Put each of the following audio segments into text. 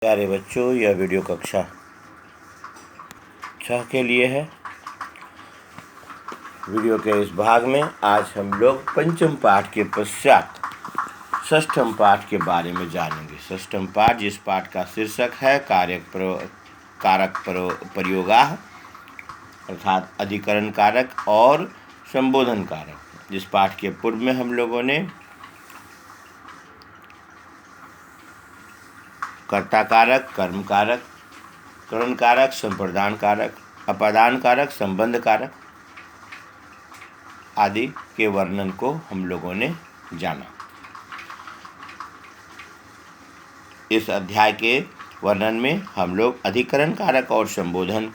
प्यारे बच्चों, यह वीडियो कक्षा 6 के लिए है। वीडियो के इस भाग में आज हम लोग पंचम पाठ के पश्चात षष्ठम पाठ के बारे में जानेंगे। षष्ठम पाठ, जिस पाठ का शीर्षक है कारक प्रयोगाः अर्थात अधिकरण कारक और संबोधन कारक। जिस पाठ के पूर्व में हम लोगों ने कर्ता कारक, कर्म कारक, करण कारक, संप्रदान कारक, अपादान कारक, संबंध कारक आदि के वर्णन को हम लोगों ने जाना। इस अध्याय के वर्णन में हम लोग अधिकरण कारक और संबोधन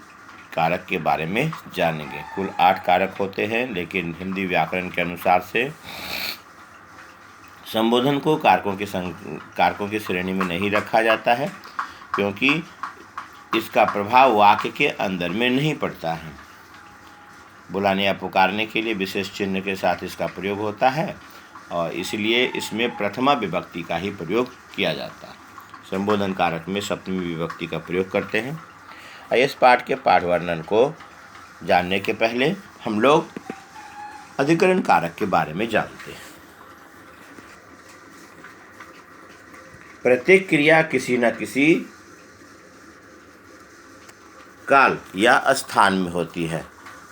कारक के बारे में जानेंगे। कुल 8 कारक होते हैं, लेकिन हिंदी व्याकरण के अनुसार से संबोधन को कारकों की श्रेणी में नहीं रखा जाता है, क्योंकि इसका प्रभाव वाक्य के अंदर में नहीं पड़ता है। बुलाने या पुकारने के लिए विशेष चिन्ह के साथ इसका प्रयोग होता है और इसलिए इसमें प्रथमा विभक्ति का ही प्रयोग किया जाता है। संबोधन कारक में सप्तमी विभक्ति का प्रयोग करते हैं। इस पाठ के पाठ वर्णन को जानने के पहले हम लोग अधिकरण कारक के बारे में जानते हैं। प्रत्येक क्रिया किसी न किसी काल या स्थान में होती है।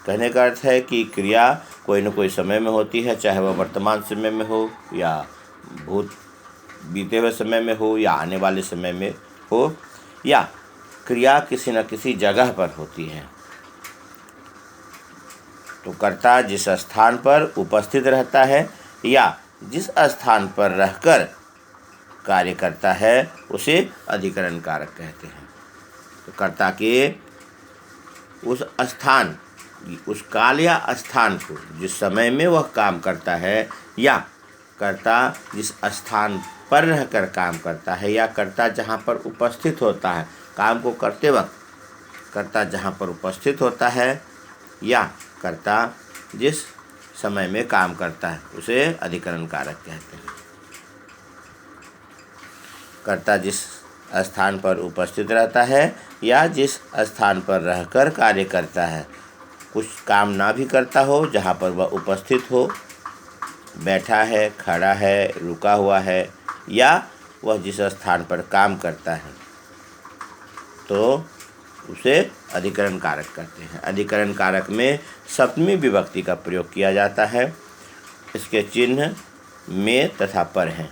कहने का अर्थ है कि क्रिया कोई न कोई समय में होती है, चाहे वह वर्तमान समय में हो या बीते हुए समय में हो या आने वाले समय में हो, या क्रिया किसी न किसी जगह पर होती है। तो कर्ता जिस स्थान पर उपस्थित रहता है या जिस स्थान पर रहकर कार्य करता है उसे अधिकरण कारक कहते हैं। तो कर्ता के उस स्थान, उस काल या स्थान को, जिस समय में वह काम करता है, या कर्ता जिस स्थान पर रहकर काम करता है, या कर्ता जहाँ पर उपस्थित होता है काम को करते वक्त, कर्ता जहाँ पर उपस्थित होता है या कर्ता जिस समय में काम करता है उसे अधिकरण कारक कहते हैं। कर्ता जिस स्थान पर उपस्थित रहता है या जिस स्थान पर रहकर कार्य करता है, कुछ काम ना भी करता हो, जहाँ पर वह उपस्थित हो, बैठा है, खड़ा है, रुका हुआ है, या वह जिस स्थान पर काम करता है, तो उसे अधिकरण कारक कहते हैं। अधिकरण कारक में सप्तमी विभक्ति का प्रयोग किया जाता है। इसके चिन्ह में तथा पर हैं।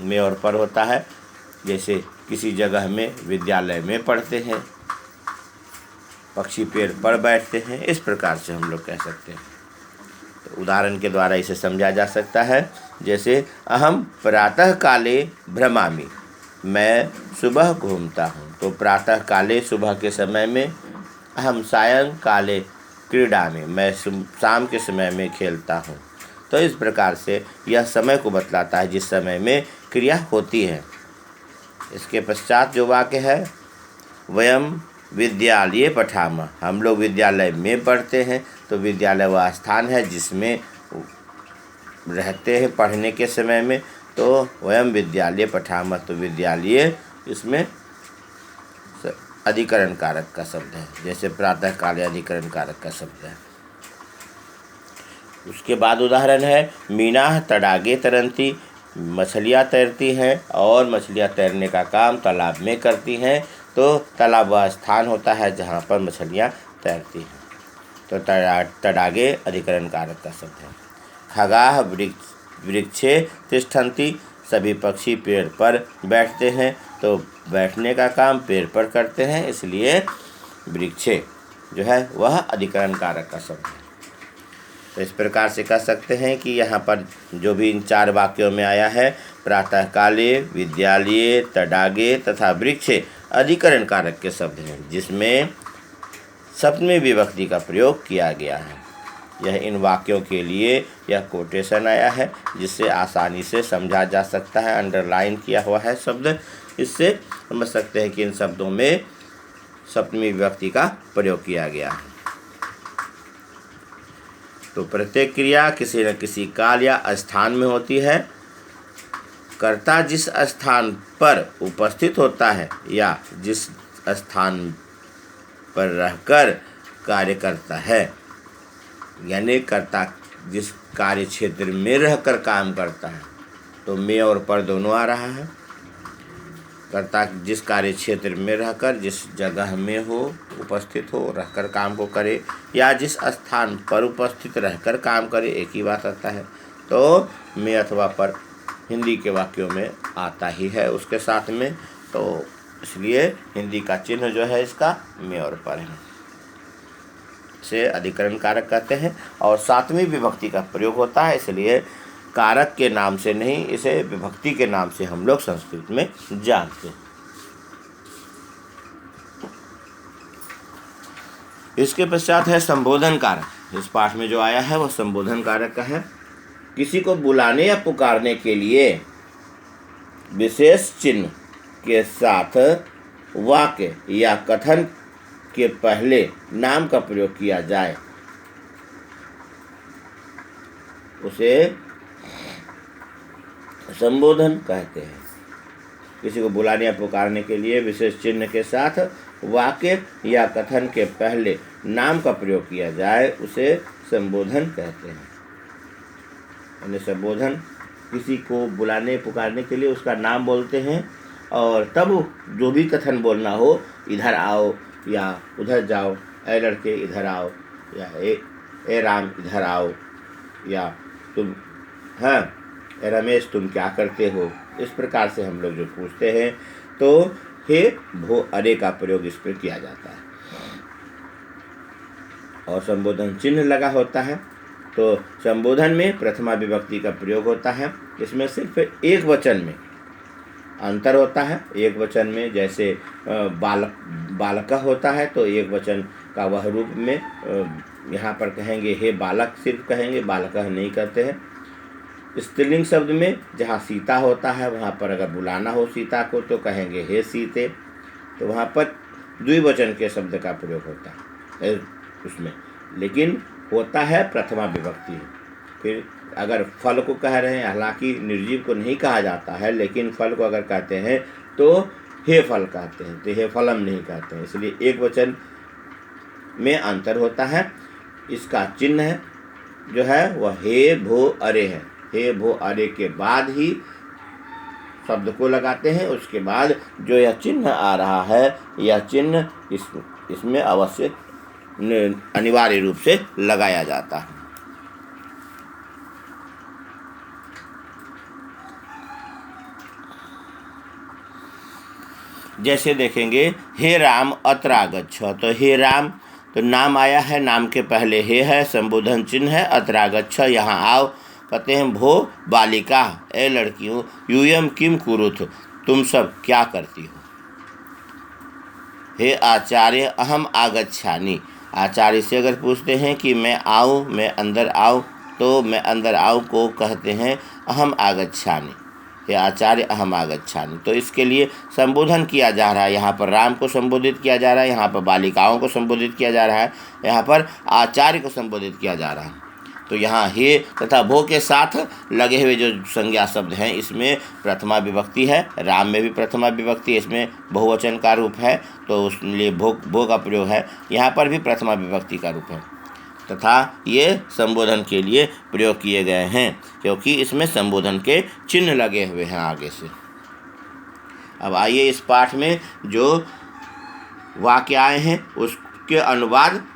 में और पर होता है। जैसे किसी जगह में, विद्यालय में पढ़ते हैं, पक्षी पेड़ पर बैठते हैं, इस प्रकार से हम लोग कह सकते हैं। तो उदाहरण के द्वारा इसे समझा जा सकता है। जैसे अहम प्रातः काले भ्रमामि, मैं सुबह घूमता हूँ। तो प्रातः काले सुबह के समय में, अहम सायं काले क्रीडामि, मैं शाम के समय में खेलता हूँ। तो इस प्रकार से यह समय को बतलाता है जिस समय में क्रिया होती है। इसके पश्चात जो वाक्य है, वयम विद्यालये पठामः, हम लोग विद्यालय में पढ़ते हैं। तो विद्यालय वह स्थान है जिसमें रहते हैं पढ़ने के समय में। तो वयम विद्यालये पठामः, तो विद्यालय इसमें अधिकरण कारक का शब्द है, जैसे प्रातः काले अधिकरण कारक का शब्द है। उसके बाद उदाहरण है, मीनाः तडागे तरन्ति, मछलियाँ तैरती हैं और मछलियाँ तैरने का काम तालाब में करती हैं। तो तालाब वह स्थान होता है जहाँ पर मछलियाँ तैरती हैं। तो तडागे अधिकरण कारक का शब्द है। खगाः वृक्षे तिष्ठन्ति, सभी पक्षी पेड़ पर बैठते हैं। तो बैठने का काम पेड़ पर करते हैं, इसलिए वृक्षे जो है वह अधिकरण कारक का शब्द है। तो इस प्रकार से कह सकते हैं कि यहाँ पर जो भी इन 4 वाक्यों में आया है, प्रातः काले, विद्यालये, तडागे तथा वृक्षे अधिकरण कारक के शब्द हैं, जिसमें सप्तमी विभक्ति का प्रयोग किया गया है। यह इन वाक्यों के लिए यह कोटेशन आया है, जिससे आसानी से समझा जा सकता है। अंडरलाइन किया हुआ है शब्द, इससे समझ सकते हैं कि इन शब्दों में सप्तमी विभक्ति का प्रयोग किया गया है। तो प्रत्येक क्रिया किसी न किसी काल या स्थान में होती है। कर्ता जिस स्थान पर उपस्थित होता है या जिस स्थान पर रहकर कार्य करता है, यानी कर्ता जिस कार्य क्षेत्र में रहकर काम करता है, तो में और पर दोनों आ रहा है। कर्ता जिस कार्य क्षेत्र में रहकर, जिस जगह में हो, उपस्थित हो, रहकर काम को करे, या जिस स्थान पर उपस्थित रहकर काम करे, एक ही बात आता है। तो में अथवा पर हिंदी के वाक्यों में आता ही है उसके साथ में, तो इसलिए हिंदी का चिन्ह जो है इसका में और पर है, से अधिकरण कारक कहते हैं। और सातवीं विभक्ति का प्रयोग होता है, इसलिए कारक के नाम से नहीं, इसे विभक्ति के नाम से हम लोग संस्कृत में जानते हैं। इसके पश्चात है संबोधन कारक। इस पाठ में जो आया है वह संबोधन कारक का है। किसी को बुलाने या पुकारने के लिए विशेष चिन्ह के साथ वाक्य या कथन के पहले नाम का प्रयोग किया जाए उसे संबोधन कहते हैं। किसी को बुलाने या पुकारने के लिए विशेष चिन्ह के साथ वाक्य या कथन के पहले नाम का प्रयोग किया जाए उसे संबोधन कहते हैं। यानी संबोधन, किसी को बुलाने पुकारने के लिए उसका नाम बोलते हैं, और तब जो भी कथन बोलना हो, इधर आओ या उधर जाओ, ए लड़के इधर आओ, या ए राम इधर आओ, या तुम हाँ ए रमेश तुम क्या करते हो, इस प्रकार से हम लोग जो पूछते हैं तो हे भो अरे का प्रयोग इस पर किया जाता है। और संबोधन चिन्ह लगा होता है, तो संबोधन में प्रथमा विभक्ति का प्रयोग होता है। इसमें सिर्फ एक वचन में अंतर होता है। एक वचन में जैसे बालक होता है, तो एक वचन का वह रूप में यहाँ पर कहेंगे हे बालक, सिर्फ कहेंगे, बालक नहीं कहते हैं। स्त्रीलिंग शब्द में जहाँ सीता होता है, वहाँ पर अगर बुलाना हो सीता को तो कहेंगे हे सीते, तो वहाँ पर द्विवचन के शब्द का प्रयोग होता है उसमें, लेकिन होता है प्रथमा विभक्ति। फिर अगर फल को कह रहे हैं, हालांकि निर्जीव को नहीं कहा जाता है, लेकिन फल को अगर कहते हैं तो हे फल कहते हैं, तो हे फलम नहीं कहते हैं, इसलिए एक वचन में अंतर होता है। इसका चिन्ह है जो है वह हे भो अरे है। हे भो अरे के बाद ही शब्द को लगाते हैं, उसके बाद जो यह चिन्ह आ रहा है, यह चिन्ह इसमें अवश्य अनिवार्य रूप से लगाया जाता है। जैसे देखेंगे हे राम अत्र आगच्छ, तो हे राम तो नाम आया है, नाम के पहले हे है, संबोधन चिन्ह है, अत्र आगच्छ यहाँ आओ। कहते हैं भो बालिका, ए लड़कियों, यूयम किम कुरुथ, तुम सब क्या करती हो। हे आचार्य अहम आगच्छानि, आचार्य से अगर पूछते हैं कि मैं आऊँ, मैं अंदर आऊँ, तो मैं अंदर आऊँ को कहते हैं अहम आगच्छानि। हे आचार्य अहम आगच्छानि, तो इसके लिए संबोधन किया जा रहा है। यहाँ पर राम को संबोधित किया जा रहा है, यहाँ पर बालिकाओं को संबोधित किया जा रहा है, यहाँ पर आचार्य को संबोधित किया जा रहा है। तो यहाँ हे तथा भो के साथ लगे हुए जो संज्ञा शब्द हैं, इसमें प्रथमा विभक्ति है। राम में भी प्रथमा विभक्ति, इसमें बहुवचन का रूप है, तो उसलिए भो का प्रयोग है। यहाँ पर भी प्रथमा विभक्ति का रूप है, तथा ये संबोधन के लिए प्रयोग किए गए हैं, क्योंकि इसमें संबोधन के चिन्ह लगे हुए हैं आगे से। अब आइए इस पाठ में जो वाक्य आए हैं उसके अनुवाद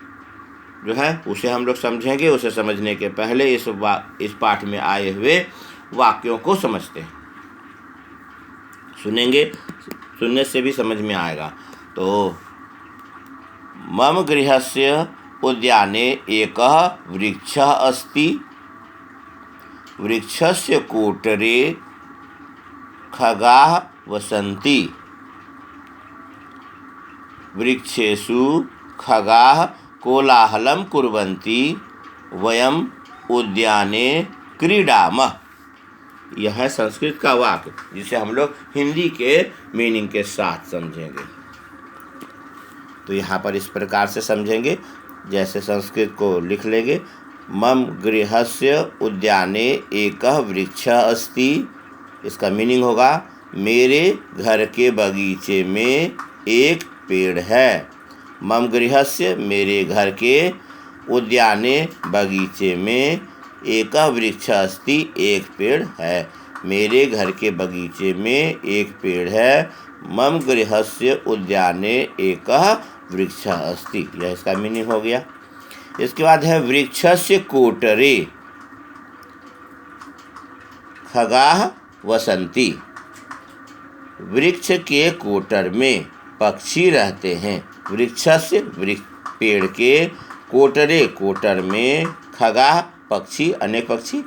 जो है उसे हम लोग समझेंगे। उसे समझने के पहले इस पाठ में आए हुए वाक्यों को समझते हैं। सुनेंगे, सुनने से भी समझ में आएगा। तो मम गृहस्य उद्याने एकः वृक्षः अस्ति, वृक्षस्य कोटरे खगाः वसन्ति, वृक्षेषु खगाः कोलाहलं कुर्वन्ति, वयम उद्याने क्रीडामः। यह है संस्कृत का वाक्य, जिसे हम लोग हिंदी के मीनिंग के साथ समझेंगे। तो यहाँ पर इस प्रकार से समझेंगे, जैसे संस्कृत को लिख लेंगे। मम गृहस्य उद्याने एकः वृक्षः अस्ति, इसका मीनिंग होगा मेरे घर के बगीचे में एक पेड़ है। मम गृहस्य मेरे घर के उद्याने बगीचे में एक वृक्ष अस्ति एक पेड़ है। मेरे घर के बगीचे में एक पेड़ है। मम गृहस्य उद्याने एक वृक्ष अस्ति, यह इसका मीनिंग हो गया। इसके बाद है वृक्षस्य कोटरे खगाः वसन्ति। वृक्ष के कोटर में पक्षी रहते हैं। वृक्षस्य पेड़ के कोटरे कोटर में खगाः पक्षी अनेक पक्षी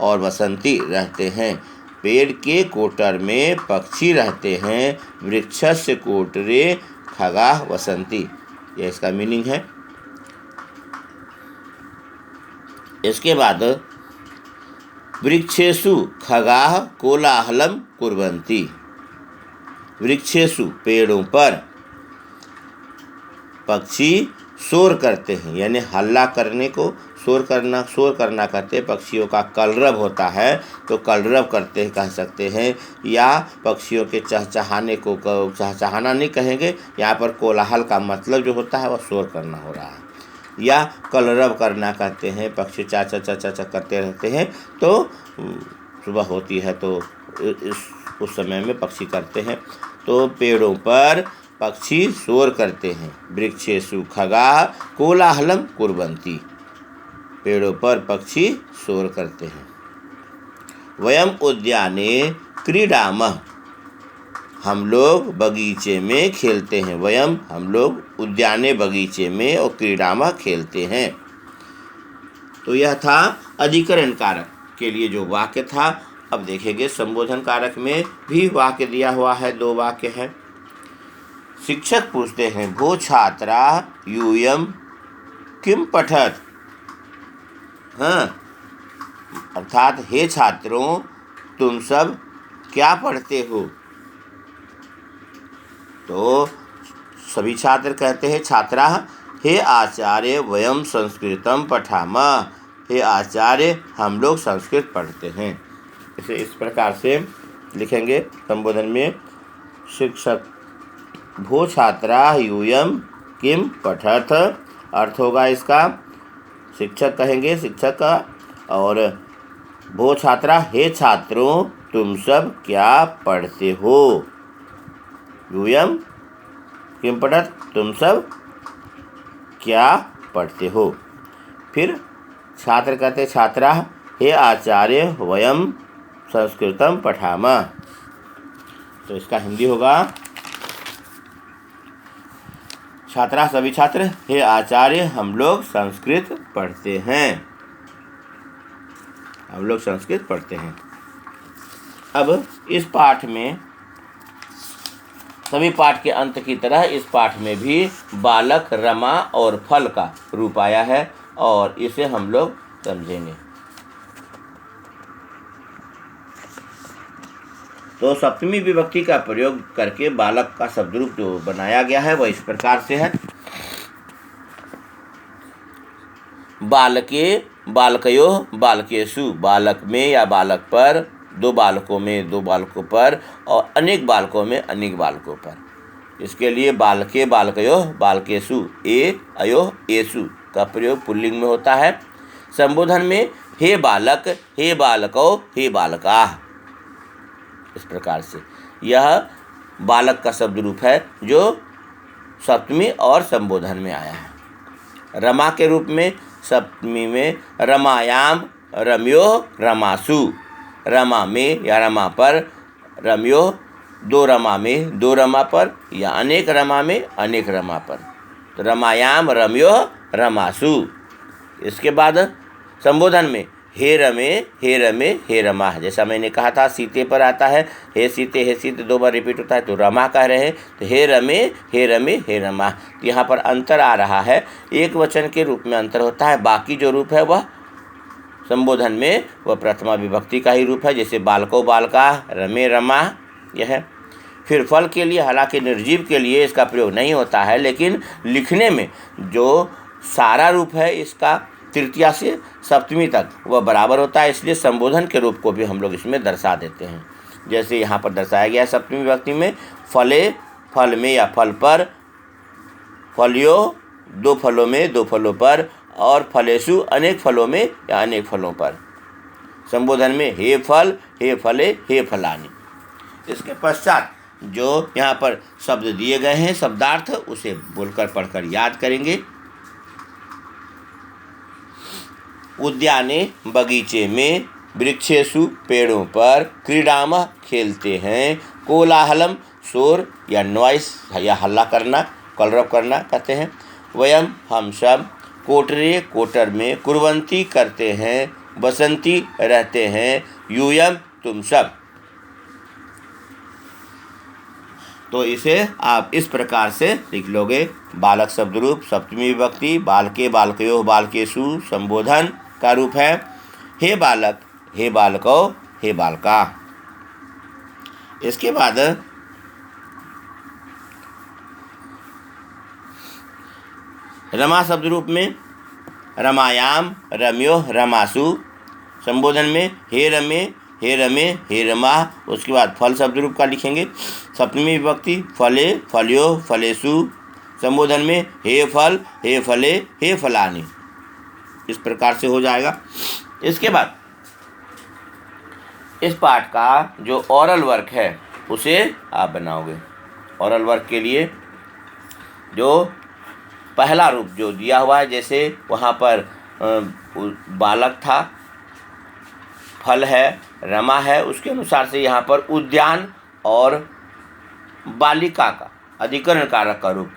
और वसंती रहते हैं। पेड़ के कोटर में पक्षी रहते हैं। वृक्षस्य कोटरे खगाः वसंती, यह इसका मीनिंग है। इसके बाद वृक्षेषु खगाः कोलाहलं कुर्वन्ति। वृक्षेषु पेड़ों पर पक्षी शोर करते हैं, यानी हल्ला करने को शोर करना कहते हैं। पक्षियों का कलरव होता है तो कलरव करते हैं कह सकते हैं, या पक्षियों के चहचहाने को चहचहाना नहीं कहेंगे। यहाँ पर कोलाहल का मतलब जो होता है वह शोर करना हो रहा है, या कलरव करना कहते हैं। पक्षी चा चा चा चा चा करते रहते हैं, तो सुबह होती है तो उस समय में पक्षी करते हैं। तो पेड़ों पर पक्षी शोर करते हैं। वृक्षेषु खगाः कोलाहलं कुर्वन्ति। पेड़ों पर पक्षी शोर करते हैं। वयम उद्याने क्रीडामः। हम लोग बगीचे में खेलते हैं। वयम हम लोग उद्याने बगीचे में और क्रीडामः खेलते हैं। तो यह था अधिकरण कारक के लिए जो वाक्य था। अब देखेंगे संबोधन कारक में भी वाक्य दिया हुआ है, 2 वाक्य है। शिक्षक पूछते हैं भो छात्रा यूयं किम पठत। हाँ, अर्थात हे छात्रों तुम सब क्या पढ़ते हो। तो सभी छात्र कहते हैं छात्राः हे आचार्य वयम संस्कृतम पठामः। हे आचार्य हम लोग संस्कृत पढ़ते हैं। इसे इस प्रकार से लिखेंगे संबोधन में। शिक्षक भो छात्रा यूयं किम पठत, अर्थ होगा इसका शिक्षक कहेंगे शिक्षक का, और भो छात्रा हे छात्रों तुम सब क्या पढ़ते हो। यूयं किम पठत तुम सब क्या पढ़ते हो। फिर छात्र कहते छात्रा हे आचार्य वयम संस्कृतम पठामः। तो इसका हिंदी होगा छात्रा सभी छात्र हे आचार्य हम लोग संस्कृत पढ़ते हैं। हम लोग संस्कृत पढ़ते हैं। अब इस पाठ में सभी पाठ के अंत की तरह इस पाठ में भी बालक, रमा और फल का रूप आया है और इसे हम लोग समझेंगे। तो सप्तमी विभक्ति का प्रयोग करके बालक का शब्द रूप जो बनाया गया है वह इस प्रकार से है। बालके बालकयोः बालकेषु। बालक में या बालक पर, 2 बालकों में 2 बालकों पर, और अनेक बालकों में अनेक बालकों पर। इसके लिए बालके बालकयोः बालकेषु, ए अयोः एषु का प्रयोग पुल्लिंग में होता है। संबोधन में हे बालक, हे बालकौ, हे बालकाः, इस प्रकार से यह बालक का शब्द रूप है जो सप्तमी और संबोधन में आया है। रमा के रूप में सप्तमी में रमायाम रम्यो रमासु। रमा में या रमा पर, रम्यो 2 रमा में 2 रमा पर, या अनेक रमा में अनेक रमा पर। तो रमायाम रम्यो रमासु। इसके बाद संबोधन में हे रमे हे रमे हे रमा। जैसा मैंने कहा था सीते पर आता है हे सीते 2 बार रिपीट होता है तो रमा कह रहे हैं। तो हे रमे हे रमे हे रमा। तो यहाँ पर अंतर आ रहा है, एक वचन के रूप में अंतर होता है। बाकी जो रूप है वह संबोधन में वह प्रथमा विभक्ति का ही रूप है, जैसे बालको बालका, रमे रमा, यह है। फिर फल के लिए हालांकि निर्जीव के लिए इसका प्रयोग नहीं होता है, लेकिन लिखने में जो सारा रूप है इसका तृतीया से सप्तमी तक वह बराबर होता है, इसलिए संबोधन के रूप को भी हम लोग इसमें दर्शा देते हैं। जैसे यहाँ पर दर्शाया गया है सप्तमी विभक्ति में, फले फल में या फल पर, फलियो दो फलों में दो फलों पर, और फलेषु अनेक फलों में या अनेक फलों पर। संबोधन में हे फल, हे फले, हे फलानि। इसके पश्चात जो यहाँ पर शब्द दिए गए हैं शब्दार्थ, उसे बोलकर पढ़कर याद करेंगे। उद्याने बगीचे में, वृक्षेषु पेड़ों पर, क्रीडामः खेलते हैं, कोलाहलम शोर या नॉइस या हल्ला करना, कलरव करना कहते हैं, वयम हम सब, कोटरे कोटर में, कुर्वन्ती करते हैं, बसंती रहते हैं, यूयम तुम सब। तो इसे आप इस प्रकार से लिख लोगे। बालक शब्द रूप सप्तमी विभक्ति, बालके बालकयो बालकेषु संबोधन का रूप है। हे बालक, हे बालको, हे बालका। इसके बाद रमा शब्द रूप में, रमायाम, रम्यो, रमासु। संबोधन में हे रमे, हे रमे, हे रमा। उसके बाद फल शब्द रूप का लिखेंगे। सप्तमी विभक्ति, फले फलियो फलेषु। संबोधन में हे फल, हे फले, हे फलानि। इस प्रकार से हो जाएगा। इसके बाद इस पाठ का जो ओरल वर्क है उसे आप बनाओगे। ओरल वर्क के लिए जो पहला रूप जो दिया हुआ है, जैसे वहाँ पर बालक था, फल है, रमा है, उसके अनुसार से यहाँ पर उद्यान और बालिका का अधिकरण कारक का रूप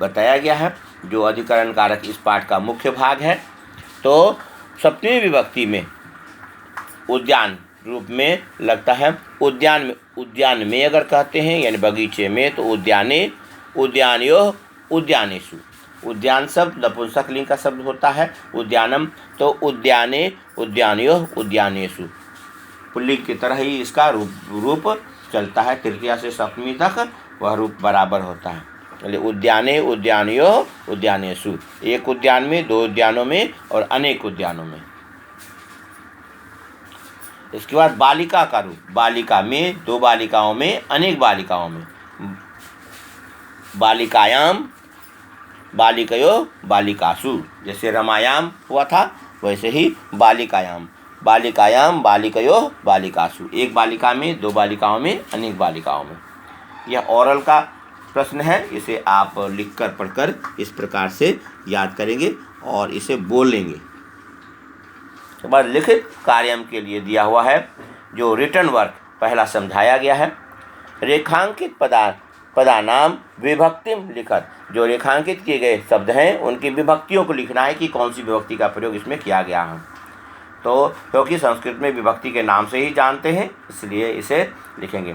बताया गया है, जो अधिकरण कारक इस पाठ का मुख्य भाग है। तो सप्तमी विभक्ति में उद्यान रूप में लगता है। उद्यान में अगर कहते हैं यानी बगीचे में, तो उद्याने, उद्यानयो, उद्यानेषु। उद्यान शब्द नपुंसकलिंग का शब्द होता है। उद्यानम तो उद्याने, उद्यानयो, उद्यानेषु। पुल्लिंग की तरह ही इसका रूप चलता है। तृतीया से सप्तमी तक वह रूप बराबर होता है। चलिए, उद्याने, उद्यानयो, उद्यानेषु। एक उद्यान में, दो उद्यानों में और अनेक उद्यानों में। इसके बाद बालिका का रूप, बालिका में, दो बालिकाओं में, अनेक बालिकाओं में। बालिकायाम, बालिकयो, बालिकासु। जैसे रमायाम हुआ था वैसे ही बालिकायाम, बालिकायाम, बालिकयो, बालिकासु। एक बालिका में, दो बालिकाओं में, अनेक बालिकाओं में। यह ओरल का प्रश्न है। इसे आप लिखकर पढ़कर इस प्रकार से याद करेंगे और इसे बोलेंगे। उसके बाद लिखित कार्य के लिए दिया हुआ है जो रिटर्न वर्क पहला समझाया गया है। रेखांकित पदानाम विभक्तिम लिखत। जो रेखांकित किए गए शब्द हैं उनकी विभक्तियों को लिखना है कि कौन सी विभक्ति का प्रयोग इसमें किया गया है। तो क्योंकि संस्कृत में विभक्ति के नाम से ही जानते हैं, इसलिए इसे लिखेंगे।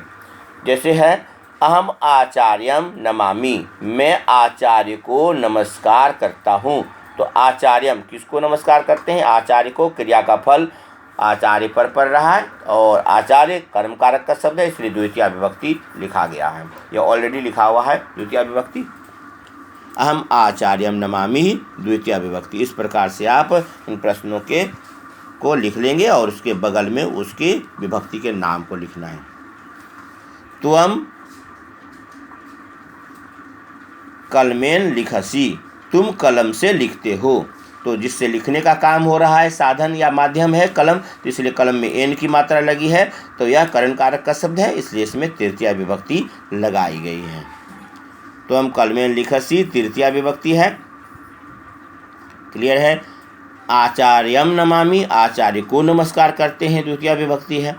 जैसे है अहम आचार्यम नमामि, मैं आचार्य को नमस्कार करता हूँ। तो आचार्यम किसको नमस्कार करते हैं? आचार्य को। क्रिया का फल आचार्य पर पड़ रहा है और आचार्य कर्म कारक का शब्द है, इसलिए द्वितीय विभक्ति लिखा गया है। यह ऑलरेडी लिखा हुआ है द्वितीय विभक्ति। अहम आचार्यम नमामि द्वितीय विभक्ति। इस प्रकार से आप इन प्रश्नों को लिख लेंगे और उसके बगल में उसकी विभक्ति के नाम को लिखना है। त्वम कलमेन लिखसी, तुम कलम से लिखते हो। तो जिससे लिखने का काम हो रहा है साधन या माध्यम है कलम, तो इसलिए कलम में एन की मात्रा लगी है, तो यह करण कारक का शब्द है, इसलिए इसमें तृतीया विभक्ति लगाई गई है। तो हम कलमेन लिखसी तृतीया विभक्ति है। क्लियर है। आचार्यम नमामि, आचार्य को नमस्कार करते हैं, द्वितीया विभक्ति है।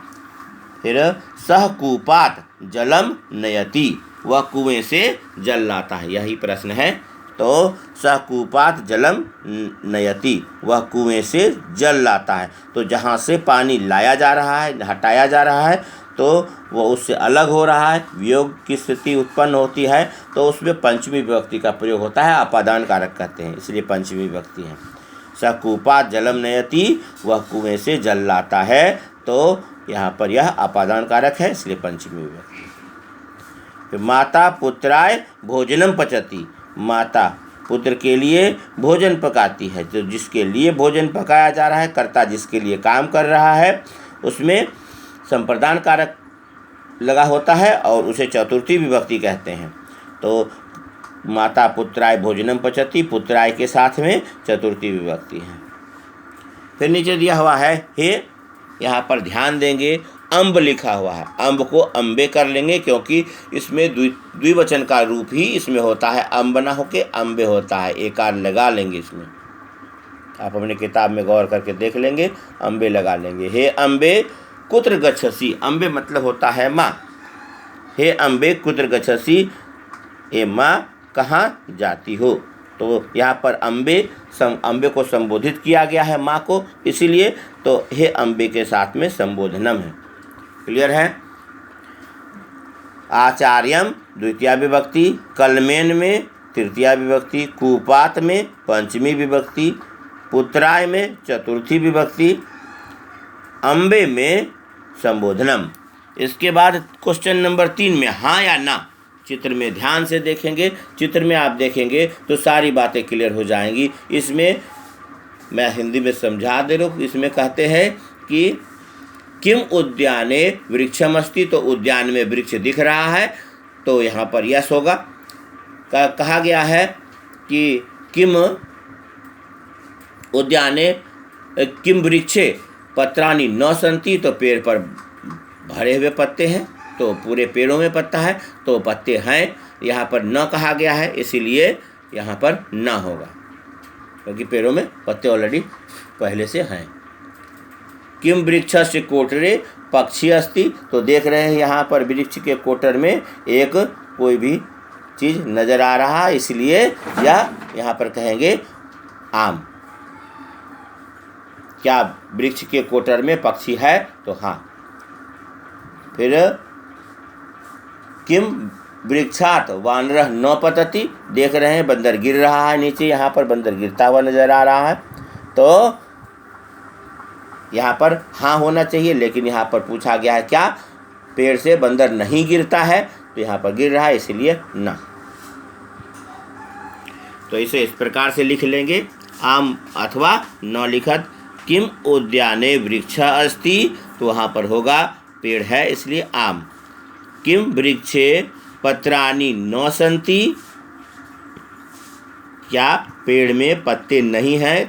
फिर सह कूपात जलम नयति, वह कुएं से जल लाता है, यही प्रश्न है। तो सह कूपात जलम नयति, वह कुएं से जल लाता है। तो जहाँ से पानी लाया जा रहा है, हटाया जा रहा है, तो वह उससे अलग हो रहा है, वियोग की स्थिति उत्पन्न होती है, तो उसमें पंचमी विभक्ति का प्रयोग होता है, अपादान कारक कहते हैं, इसलिए पंचमी विभक्ति है। सह कूपात जलम नयति, वह कुएं से जल लाता है, तो यहाँ पर यह अपादान कारक है, इसलिए पंचमी विभक्ति। माता पुत्राय भोजनम पचति, माता पुत्र के लिए भोजन पकाती है। तो जिसके लिए भोजन पकाया जा रहा है, कर्ता जिसके लिए काम कर रहा है, उसमें संप्रदान कारक लगा होता है और उसे चतुर्थी विभक्ति कहते हैं। तो माता पुत्राय भोजनम पचति, पुत्राय के साथ में चतुर्थी विभक्ति है। फिर नीचे दिया हुआ है हे, यहाँ पर ध्यान देंगे अम्ब लिखा हुआ है, अम्ब को अम्बे कर लेंगे क्योंकि इसमें द्विवचन का रूप ही इसमें होता है, अम्ब ना होके अम्बे होता है, एकार लगा लेंगे इसमें। आप अपने किताब में गौर करके देख लेंगे, अम्बे लगा लेंगे। हे अम्बे कुत्र गच्छसि, अम्बे मतलब होता है माँ। हे अम्बे कुत्र गच्छसि, ए माँ कहाँ जाती हो। तो यहाँ पर अम्बे को संबोधित किया गया है माँ को, इसीलिए तो हे अम्बे के साथ में संबोधनम है। क्लियर है। आचार्यम द्वितीया विभक्ति, कलमेन में तृतीया विभक्ति, कुपात में पंचमी विभक्ति, पुत्राय में चतुर्थी विभक्ति, अम्बे में संबोधनम। इसके बाद क्वेश्चन नंबर 3 में हाँ या ना, चित्र में ध्यान से देखेंगे, चित्र में आप देखेंगे तो सारी बातें क्लियर हो जाएंगी। इसमें मैं हिंदी में समझा दे रहा हूँ। इसमें कहते हैं कि किम उद्याने वृक्षम अस्ति, तो उद्यान में वृक्ष दिख रहा है, तो यहाँ पर यस होगा। कहा गया है कि किम उद्याने किम वृक्षे पत्राणि न सन्ति, तो पेड़ पर भरे हुए पत्ते हैं, तो पूरे पेड़ों में पत्ता है, तो पत्ते हैं। यहाँ पर न कहा गया है, इसीलिए यहाँ पर न होगा, क्योंकि पेड़ों में पत्ते ऑलरेडी पहले से हैं। किम वृक्षस्य कोटरे पक्षी अस्ति, तो देख रहे हैं यहाँ पर वृक्ष के कोटर में एक कोई भी चीज़ नज़र आ रहा है, इसलिए यहाँ पर कहेंगे आम। क्या वृक्ष के कोटर में पक्षी है, तो हाँ। फिर किम वृक्षात वानरः न पतति, देख रहे हैं बंदर गिर रहा है नीचे, यहाँ पर बंदर गिरता हुआ नजर आ रहा है, तो यहाँ पर हाँ होना चाहिए, लेकिन यहाँ पर पूछा गया है क्या पेड़ से बंदर नहीं गिरता है, तो यहाँ पर गिर रहा है, इसीलिए ना। तो इसे इस प्रकार से लिख लेंगे, आम अथवा न लिखत। किम उद्याने वृक्ष अस्ति, तो वहाँ पर होगा पेड़ है, इसलिए आम। किम वृक्षे पत्राणि न सन्ति, क्या पेड़ में पत्ते नहीं हैं,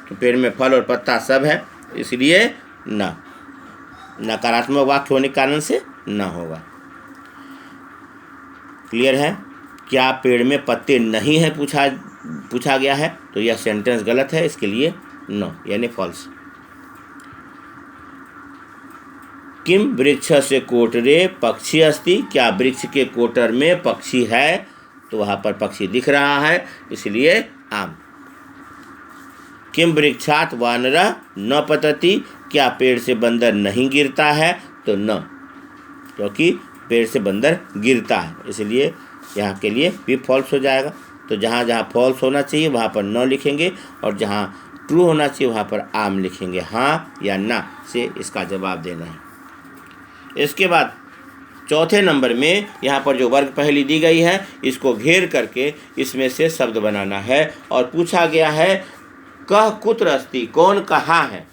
तो पेड़ में फल और पत्ता सब है, इसलिए न। नकारात्मक वाक्य होने के कारण से न होगा। क्लियर है। क्या पेड़ में पत्ते नहीं हैं पूछा गया है, तो यह सेंटेंस गलत है, इसके लिए नो यानी फॉल्स। किम वृक्ष से कोटरे पक्षी अस्ति, क्या वृक्ष के कोटर में पक्षी है, तो वहाँ पर पक्षी दिख रहा है, इसलिए आम। किम वृक्षात वानरः न पतति, क्या पेड़ से बंदर नहीं गिरता है, तो न, क्योंकि पेड़ से बंदर गिरता है, इसलिए यहाँ के लिए भी फॉल्स हो जाएगा। तो जहाँ जहाँ फॉल्स होना चाहिए वहाँ पर न लिखेंगे, और जहाँ ट्रू होना चाहिए वहाँ पर आम लिखेंगे। हाँ या ना से इसका जवाब देना है। इसके बाद चौथे नंबर में यहाँ पर जो वर्ग पहली दी गई है, इसको घेर करके इसमें से शब्द बनाना है, और पूछा गया है कह कुत्र अस्ति, कौन कहाँ है।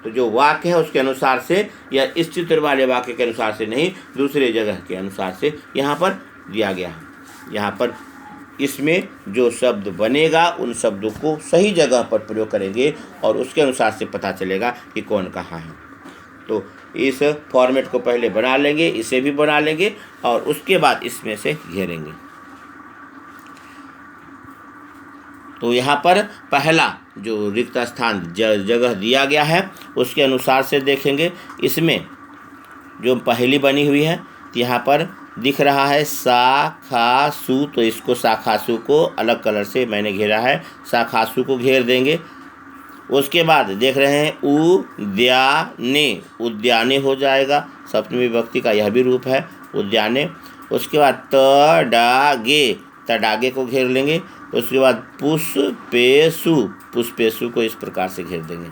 तो जो वाक्य है उसके अनुसार से, या इस चित्र वाले वाक्य के अनुसार से नहीं, दूसरे जगह के अनुसार से यहाँ पर दिया गया है। यहाँ पर इसमें जो शब्द बनेगा उन शब्दों को सही जगह पर प्रयोग करेंगे, और उसके अनुसार से पता चलेगा कि कौन कहाँ है। तो इस फॉर्मेट को पहले बना लेंगे, इसे भी बना लेंगे, और उसके बाद इसमें से घेरेंगे। तो यहाँ पर पहला जो रिक्त स्थान जगह दिया गया है उसके अनुसार से देखेंगे। इसमें जो पहली बनी हुई है, तो यहाँ पर दिख रहा है सा खा सु, तो इसको साखासु को अलग कलर से मैंने घेरा है, साखासु को घेर देंगे। उसके बाद देख रहे हैं उद्याने, उद्याने हो जाएगा, सप्तमी विभक्ति का यह भी रूप है उद्याने। उसके बाद तडागे, तडागे को घेर लेंगे। उसके बाद पुष्पेशु, पुष्पेशु को इस प्रकार से घेर देंगे।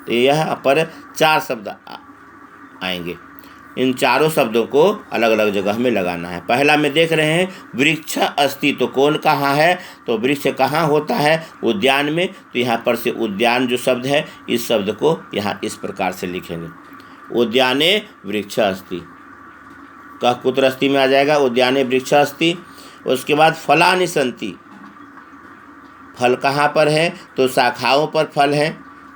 तो यहाँ पर 4 शब्द आएंगे। इन चारों शब्दों को अलग अलग जगह में लगाना है। पहला में देख रहे हैं वृक्ष अस्ति, तो कौन कहाँ है, तो वृक्ष कहाँ होता है, उद्यान में। तो यहाँ पर से उद्यान जो शब्द है, इस शब्द को यहाँ इस प्रकार से लिखेंगे, उद्याने वृक्ष अस्ति। कः कुत्र अस्ति में आ जाएगा, उद्याने वृक्ष अस्ति। उसके बाद फलानि सन्ति, फल कहाँ पर है, तो शाखाओं पर फल है,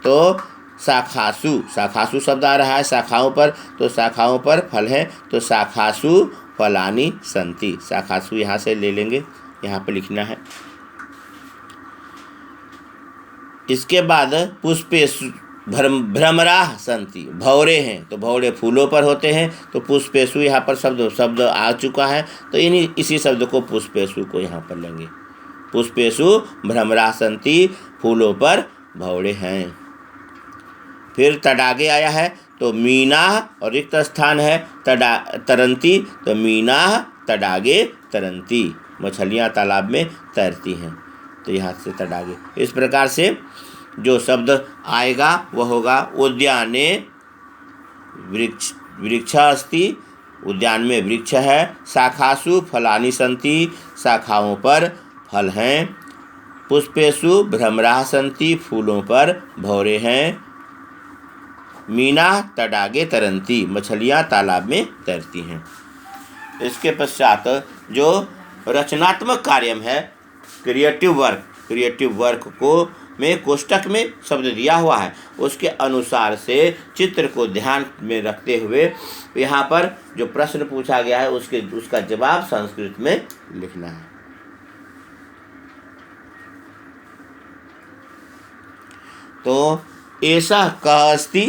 तो शाखासु, शाखासु शब्द आ रहा है शाखाओं पर, तो शाखाओं पर फल है, तो शाखासु फलानि सन्ति। शाखासु यहाँ से ले लेंगे, यहाँ पे लिखना है। इसके बाद पुष्पेषु भ्रमराः सन्ति, भौरे हैं, तो भौरे फूलों पर होते हैं, तो पुष्पेषु यहाँ पर शब्द आ चुका है, तो इसी शब्द को पुष्पेषु को यहाँ पर लेंगे। पुष्पेषु भ्रमराः सन्ति, फूलों पर भौरे हैं। फिर तडागे आया है, तो मीनाः और रिक्त स्थान है तरंती, तो मीनाः तडागे तरंती, मछलियाँ तालाब में तैरती हैं, तो यहाँ से तडागे। इस प्रकार से जो शब्द आएगा वह होगा उद्याने वृक्ष अस्ति, उद्यान में वृक्ष है, शाखासु फलानि सन्ति, शाखाओं पर फल हैं, पुष्पेषु भ्रमराः सन्ति, फूलों पर भौरे हैं, मीनाः तडागे तरंती, मछलियाँ तालाब में तैरती हैं। इसके पश्चात जो रचनात्मक कार्य है, क्रिएटिव वर्क को में कोष्टक में शब्द दिया हुआ है, उसके अनुसार से चित्र को ध्यान में रखते हुए यहाँ पर जो प्रश्न पूछा गया है उसका जवाब संस्कृत में लिखना है। तो ऐसा कः अस्ति,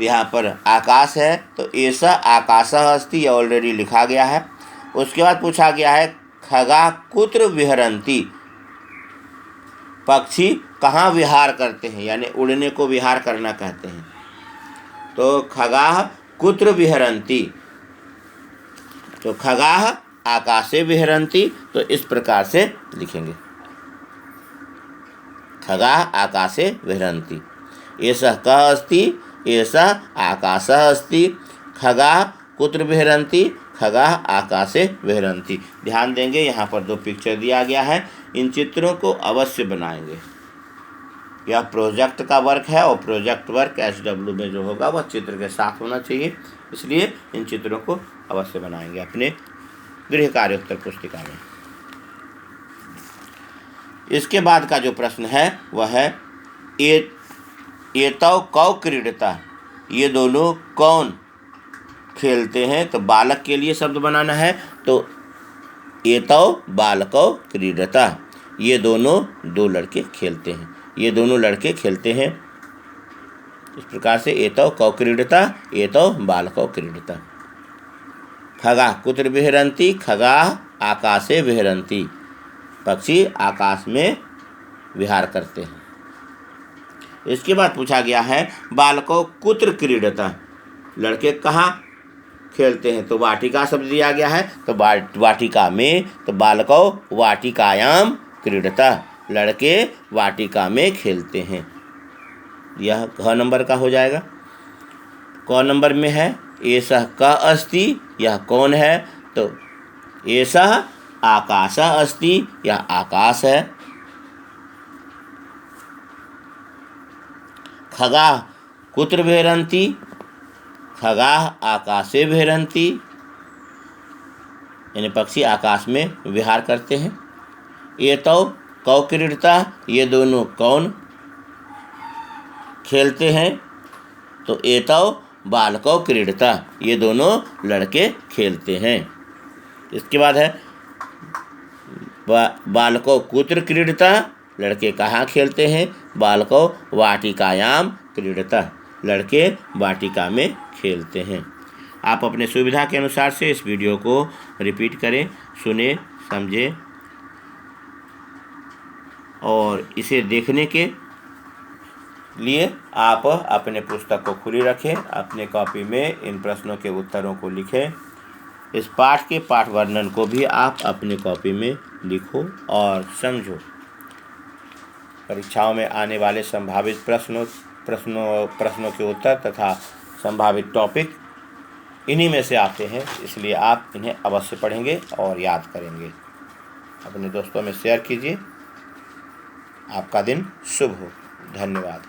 यहाँ पर आकाश है, तो ऐसा आकाशः अस्ति, ऑलरेडी लिखा गया है। उसके बाद पूछा गया है खगा कुत्र विहरन्ति, पक्षी कहाँ विहार करते हैं, यानी उड़ने को विहार करना कहते हैं। तो खगाः कुत्र विहरन्ति, तो खगाः आकाशे विहरन्ति, तो इस प्रकार से लिखेंगे, खगाः आकाशे विहरन्ति। एषः कः अस्ति, एषः आकाशः अस्ति, खगाः कुत्र विहरन्ति, खगाः आकाशे विहरन्ति। ध्यान देंगे, यहाँ पर 2 पिक्चर दिया गया है, इन चित्रों को अवश्य बनाएंगे। यह प्रोजेक्ट का वर्क है और प्रोजेक्ट वर्क SW में जो होगा वह चित्र के साथ होना चाहिए, इसलिए इन चित्रों को अवश्य बनाएंगे अपने गृह कार्योत्तर पुस्तिका में। इसके बाद का जो प्रश्न है वह है एतौ कौ क्रीडता, ये दोनों कौन खेलते हैं, तो बालक के लिए शब्द बनाना है, तो एतौ बालकौ क्रीडता, ये दोनों 2 लड़के खेलते हैं, ये दोनों लड़के खेलते हैं। इस प्रकार से एतौ कौ क्रीडता, एतौ बालकौ क्रीडता। खगाः कुत्र विहरन्ति, खगाः आकाशे विहरन्ति, पक्षी आकाश में विहार करते हैं। इसके बाद पूछा गया है बालकौ कुत्र क्रीडता, लड़के कहाँ खेलते हैं, तो वाटिका शब्द दिया गया है, तो वाटिका में, तो बालकौ वाटिकायां क्रीडता, लड़के वाटिका में खेलते हैं। यह घ नंबर का हो जाएगा। क नंबर में है एषः कः अस्ति, यह कौन है, तो एषः आकाशः अस्ति, यह आकाश है। खगाः कुत्र विहरन्ति, खगाः आकाशे विहरन्ति, यानी पक्षी आकाश में विहार करते हैं। एतौ कौ क्रीडता, ये दोनों कौन खेलते हैं, तो एतौ बालकौ क्रीडता, ये दोनों लड़के खेलते हैं। इसके बाद है बालकौ कुत्र क्रीडता, लड़के कहाँ खेलते हैं, बालकौ वाटिकायां क्रीडता, लड़के वाटिका में खेलते हैं। आप अपने सुविधा के अनुसार से इस वीडियो को रिपीट करें, सुने, समझें और इसे देखने के लिए आप अपने पुस्तक को खुली रखें, अपने कॉपी में इन प्रश्नों के उत्तरों को लिखें। इस पाठ के पाठ वर्णन को भी आप अपने कॉपी में लिखो और समझो। परीक्षाओं में आने वाले संभावित प्रश्नों के उत्तर तथा संभावित टॉपिक इन्हीं में से आते हैं, इसलिए आप इन्हें अवश्य पढ़ेंगे और याद करेंगे। अपने दोस्तों में शेयर कीजिए। आपका दिन शुभ हो। धन्यवाद।